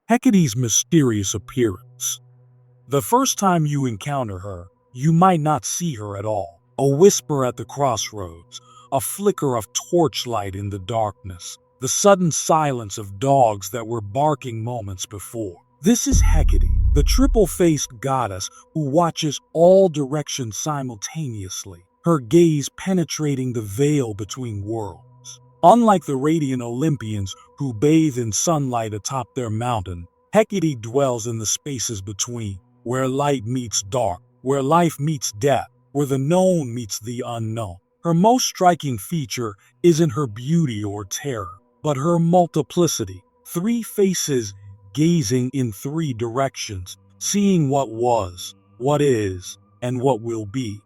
Hecate's mysterious appearance. The first time you encounter her, you might not see her at all. A whisper at the crossroads, a flicker of torchlight in the darkness, the sudden silence of dogs that were barking moments before. This is Hecate, the triple-faced goddess who watches all directions simultaneously, her gaze penetrating the veil between worlds. Unlike the radiant Olympians who bathe in sunlight atop their mountain, Hecate dwells in the spaces between, where light meets dark, where life meets death, where the known meets the unknown. Her most striking feature isn't her beauty or terror, but her multiplicity. Three faces gazing in three directions, seeing what was, what is, and what will be.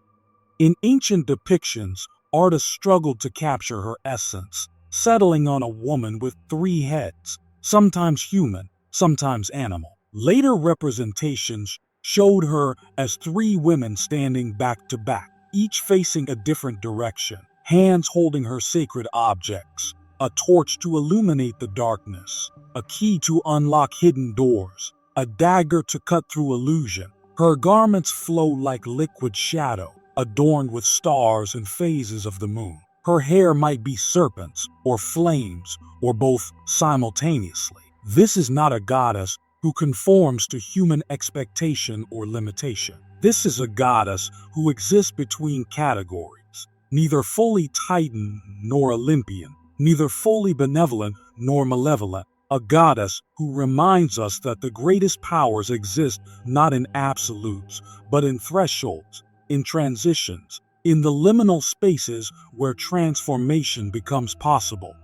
In ancient depictions, artists struggled to capture her essence, settling on a woman with three heads, sometimes human, sometimes animal. Later representations showed her as three women standing back to back, each facing a different direction, hands holding her sacred objects, a torch to illuminate the darkness, a key to unlock hidden doors, a dagger to cut through illusion. Her garments flow like liquid shadow, adorned with stars and phases of the moon. Her hair might be serpents or flames or both simultaneously. This is not a goddess who conforms to human expectation or limitation. This is a goddess who exists between categories, neither fully Titan nor Olympian, neither fully benevolent nor malevolent, a goddess who reminds us that the greatest powers exist not in absolutes, but in thresholds, in transitions, in the liminal spaces where transformation becomes possible.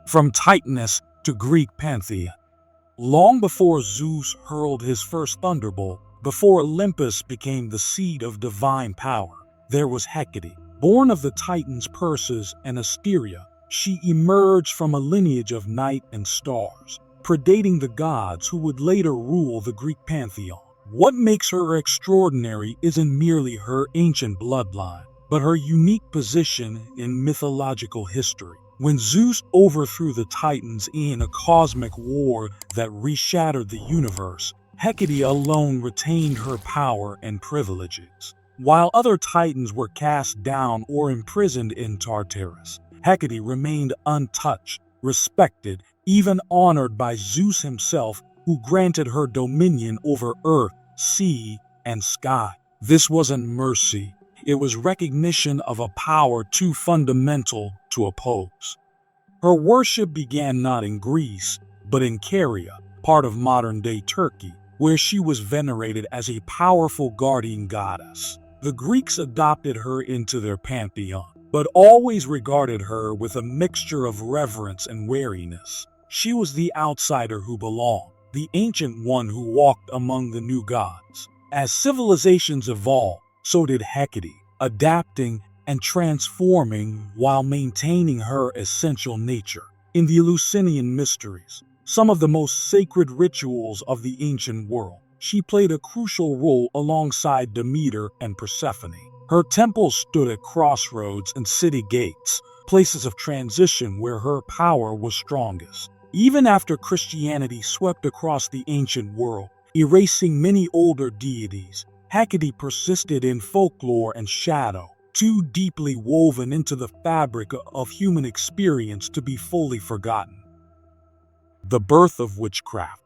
From Titaness to Greek Pantheon. Long before Zeus hurled his first thunderbolt, before Olympus became the seat of divine power, there was Hecate. Born of the Titans Perseus and Asteria, she emerged from a lineage of night and stars, predating the gods who would later rule the Greek pantheon. What makes her extraordinary isn't merely her ancient bloodline, but her unique position in mythological history. When Zeus overthrew the Titans in a cosmic war that reshattered the universe, Hecate alone retained her power and privileges. While other Titans were cast down or imprisoned in Tartarus, Hecate remained untouched, respected, even honored by Zeus himself, who granted her dominion over earth, sea, and sky. This wasn't mercy. It was recognition of a power too fundamental to oppose. Her worship began not in Greece, but in Caria, part of modern-day Turkey, where she was venerated as a powerful guardian goddess. The Greeks adopted her into their pantheon, but always regarded her with a mixture of reverence and wariness. She was the outsider who belonged, the ancient one who walked among the new gods. As civilizations evolved, so did Hecate, adapting and transforming while maintaining her essential nature. In the Eleusinian mysteries, some of the most sacred rituals of the ancient world, she played a crucial role alongside Demeter and Persephone. Her temples stood at crossroads and city gates, places of transition where her power was strongest. Even after Christianity swept across the ancient world, erasing many older deities, Hecate persisted in folklore and shadow, too deeply woven into the fabric of human experience to be fully forgotten. The birth of witchcraft.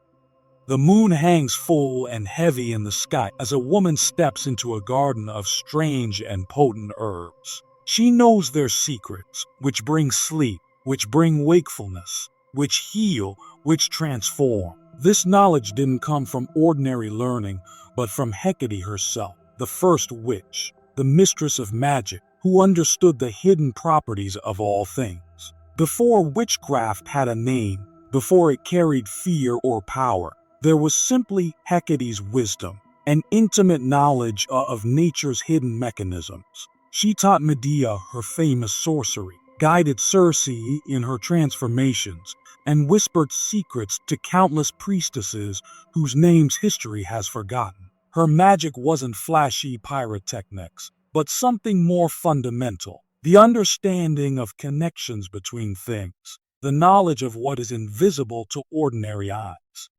The moon hangs full and heavy in the sky as a woman steps into a garden of strange and potent herbs. She knows their secrets, which bring sleep, which bring wakefulness, which heal, which transform. This knowledge didn't come from ordinary learning, but from Hecate herself, the first witch, the mistress of magic, who understood the hidden properties of all things. Before witchcraft had a name, before it carried fear or power, there was simply Hecate's wisdom, an intimate knowledge of nature's hidden mechanisms. She taught Medea her famous sorcery, guided Circe in her transformations, and whispered secrets to countless priestesses whose names history has forgotten. Her magic wasn't flashy pyrotechnics, but something more fundamental, the understanding of connections between things, the knowledge of what is invisible to ordinary eyes.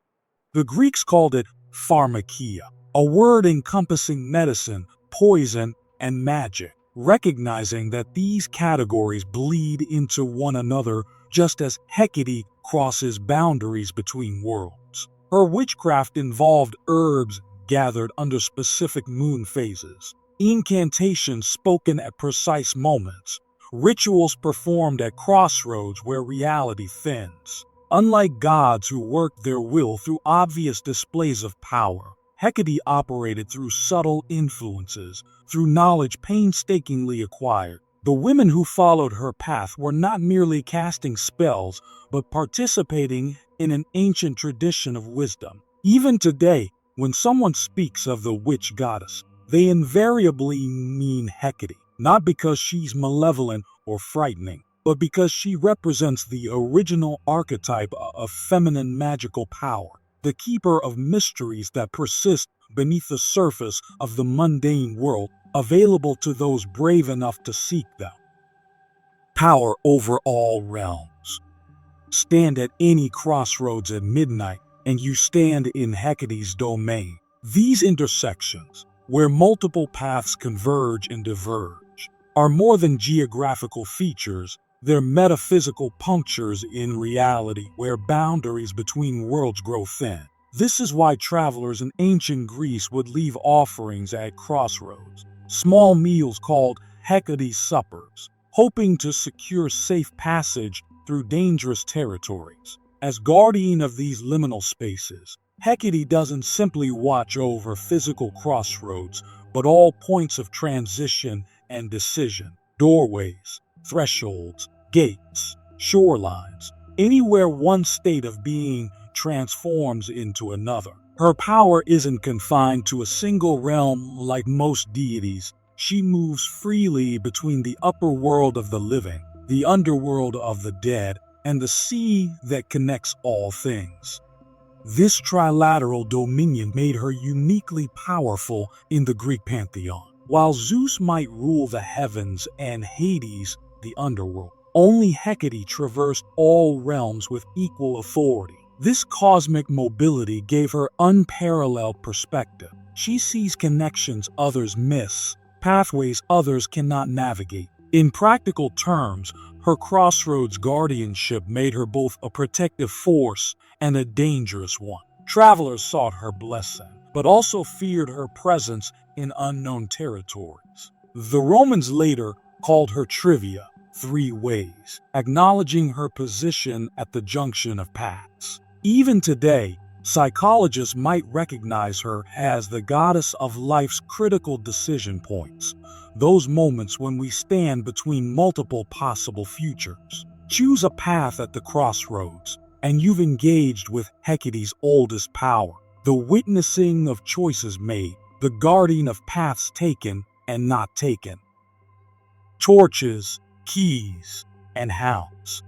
The Greeks called it pharmakia, a word encompassing medicine, poison, and magic, recognizing that these categories bleed into one another just as Hecate crosses boundaries between worlds. Her witchcraft involved herbs gathered under specific moon phases, incantations spoken at precise moments, rituals performed at crossroads where reality thins. Unlike gods who worked their will through obvious displays of power, Hecate operated through subtle influences, through knowledge painstakingly acquired. The women who followed her path were not merely casting spells, but participating in an ancient tradition of wisdom. Even today, when someone speaks of the witch goddess, they invariably mean Hecate, not because she's malevolent or frightening, but because she represents the original archetype of feminine magical power, the keeper of mysteries that persist beneath the surface of the mundane world, available to those brave enough to seek them. Power over all realms. Stand at any crossroads at midnight, and you stand in Hecate's domain. These intersections, where multiple paths converge and diverge, are more than geographical features. They're metaphysical punctures in reality where boundaries between worlds grow thin. This is why travelers in ancient Greece would leave offerings at crossroads, small meals called Hecate's suppers, hoping to secure safe passage through dangerous territories. As guardian of these liminal spaces, Hecate doesn't simply watch over physical crossroads, but all points of transition and decision, doorways, thresholds, gates, shorelines, anywhere one state of being transforms into another. Her power isn't confined to a single realm like most deities. She moves freely between the upper world of the living, the underworld of the dead, and the sea that connects all things. This trilateral dominion made her uniquely powerful in the Greek pantheon. While Zeus might rule the heavens and Hades, the underworld, only Hecate traversed all realms with equal authority. This cosmic mobility gave her unparalleled perspective. She sees connections others miss, pathways others cannot navigate. In practical terms, her crossroads guardianship made her both a protective force and a dangerous one. Travelers sought her blessing, but also feared her presence in unknown territories. The Romans later called her Trivia, three ways, acknowledging her position at the junction of paths. Even today, psychologists might recognize her as the goddess of life's critical decision points, those moments when we stand between multiple possible futures. Choose a path at the crossroads, and you've engaged with Hecate's oldest power, the witnessing of choices made, the guardian of paths taken and not taken. Torches, keys, and hounds.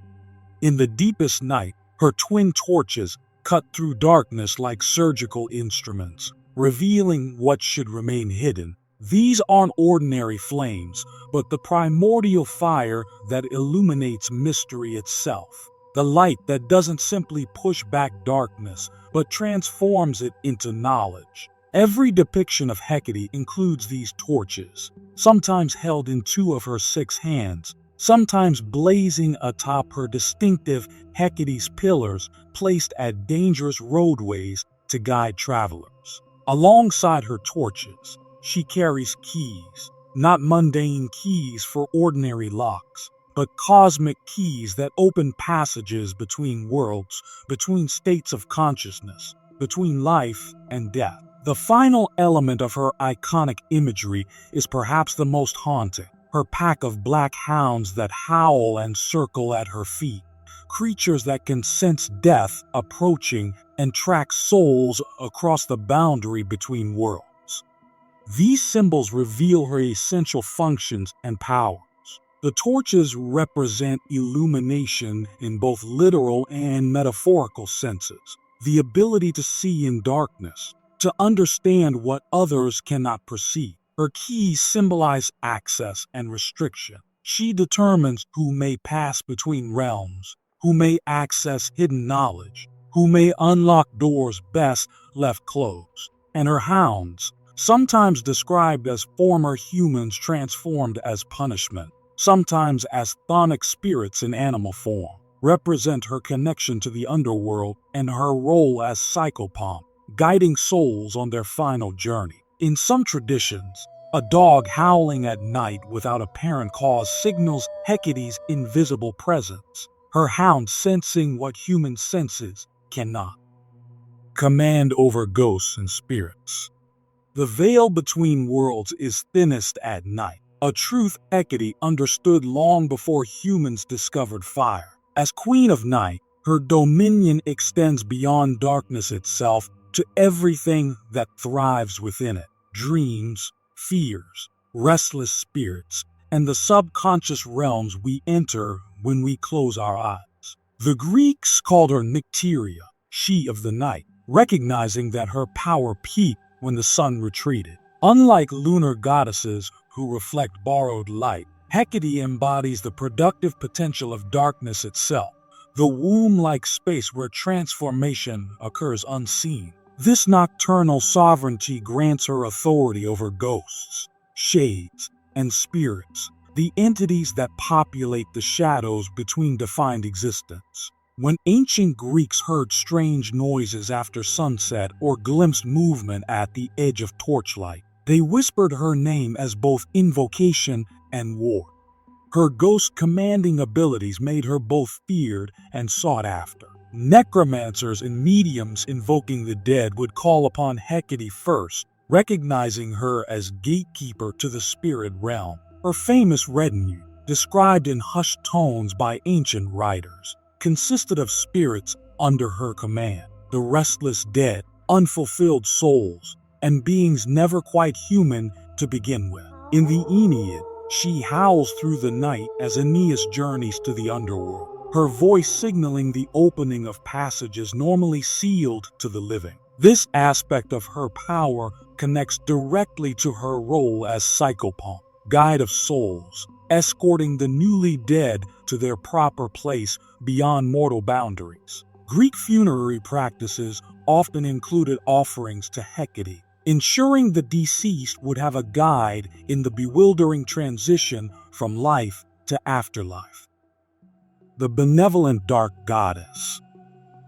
In the deepest night, her twin torches cut through darkness like surgical instruments, revealing what should remain hidden. These aren't ordinary flames, but the primordial fire that illuminates mystery itself. The light that doesn't simply push back darkness, but transforms it into knowledge. Every depiction of Hecate includes these torches, sometimes held in two of her 6 hands, sometimes blazing atop her distinctive Hecate's pillars placed at dangerous roadways to guide travelers. Alongside her torches, she carries keys, not mundane keys for ordinary locks, but cosmic keys that open passages between worlds, between states of consciousness, between life and death. The final element of her iconic imagery is perhaps the most haunting. Her pack of black hounds that howl and circle at her feet, creatures that can sense death approaching and track souls across the boundary between worlds. These symbols reveal her essential functions and powers. The torches represent illumination in both literal and metaphorical senses, the ability to see in darkness, to understand what others cannot perceive. Her keys symbolize access and restriction. She determines who may pass between realms, who may access hidden knowledge, who may unlock doors best left closed, and her hounds, sometimes described as former humans transformed as punishment, sometimes as chthonic spirits in animal form, represent her connection to the underworld and her role as psychopomp, guiding souls on their final journey. In some traditions, a dog howling at night without apparent cause signals Hecate's invisible presence, her hound sensing what human senses cannot. Command over ghosts and spirits. The veil between worlds is thinnest at night, a truth Hecate understood long before humans discovered fire. As Queen of Night, her dominion extends beyond darkness itself to everything that thrives within it: dreams, fears, restless spirits, and the subconscious realms we enter when we close our eyes. The Greeks called her Nycteria, she of the night, recognizing that her power peaked when the sun retreated. Unlike lunar goddesses who reflect borrowed light, Hecate embodies the productive potential of darkness itself, the womb-like space where transformation occurs unseen. This nocturnal sovereignty grants her authority over ghosts, shades, and spirits, the entities that populate the shadows between defined existence. When ancient Greeks heard strange noises after sunset or glimpsed movement at the edge of torchlight, they whispered her name as both invocation and ward. Her ghost-commanding abilities made her both feared and sought after. Necromancers and mediums invoking the dead would call upon Hecate first, recognizing her as gatekeeper to the spirit realm. Her famous retinue, described in hushed tones by ancient writers, consisted of spirits under her command: the restless dead, unfulfilled souls, and beings never quite human to begin with. In the Aeneid, she howls through the night as Aeneas journeys to the underworld, her voice signaling the opening of passages normally sealed to the living. This aspect of her power connects directly to her role as psychopomp, guide of souls, escorting the newly dead to their proper place beyond mortal boundaries. Greek funerary practices often included offerings to Hecate, ensuring the deceased would have a guide in the bewildering transition from life to afterlife. The benevolent dark goddess.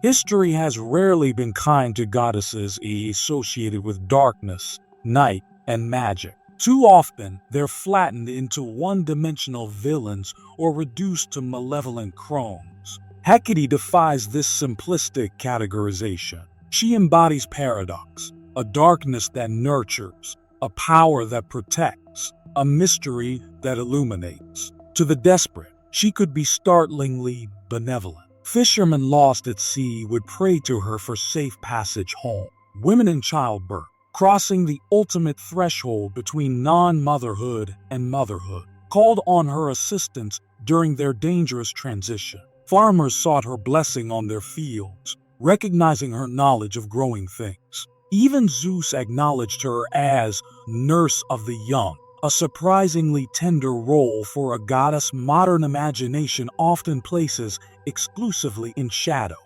History has rarely been kind to goddesses associated with darkness, night, and magic. Too often, they're flattened into one-dimensional villains or reduced to malevolent crones. Hecate defies this simplistic categorization. She embodies paradox, a darkness that nurtures, a power that protects, a mystery that illuminates. To the desperate, she could be startlingly benevolent. Fishermen lost at sea would pray to her for safe passage home. Women in childbirth, crossing the ultimate threshold between non-motherhood and motherhood, called on her assistance during their dangerous transition. Farmers sought her blessing on their fields, recognizing her knowledge of growing things. Even Zeus acknowledged her as nurse of the young, a surprisingly tender role for a goddess modern imagination often places exclusively in shadow.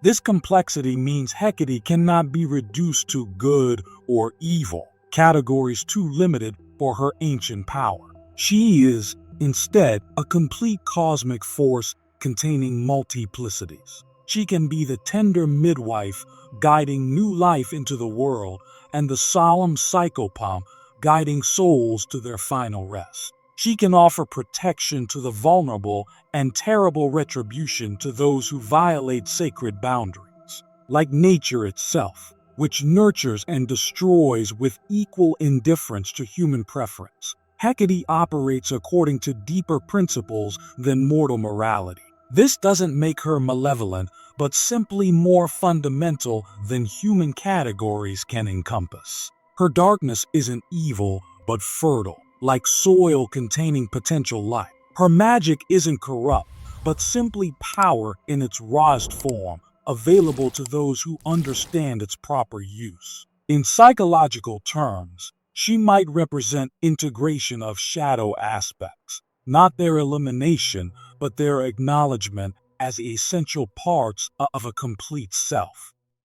This complexity means Hecate cannot be reduced to good or evil, categories too limited for her ancient power. She is, instead, a complete cosmic force containing multiplicities. She can be the tender midwife guiding new life into the world, and the solemn psychopomp guiding souls to their final rest. She can offer protection to the vulnerable and terrible retribution to those who violate sacred boundaries. Like nature itself, which nurtures and destroys with equal indifference to human preference, Hecate operates according to deeper principles than mortal morality. This doesn't make her malevolent, but simply more fundamental than human categories can encompass. Her darkness isn't evil, but fertile, like soil containing potential life. Her magic isn't corrupt, but simply power in its rawest form, available to those who understand its proper use. In psychological terms, she might represent integration of shadow aspects, not their elimination, but their acknowledgement as essential parts of a complete self.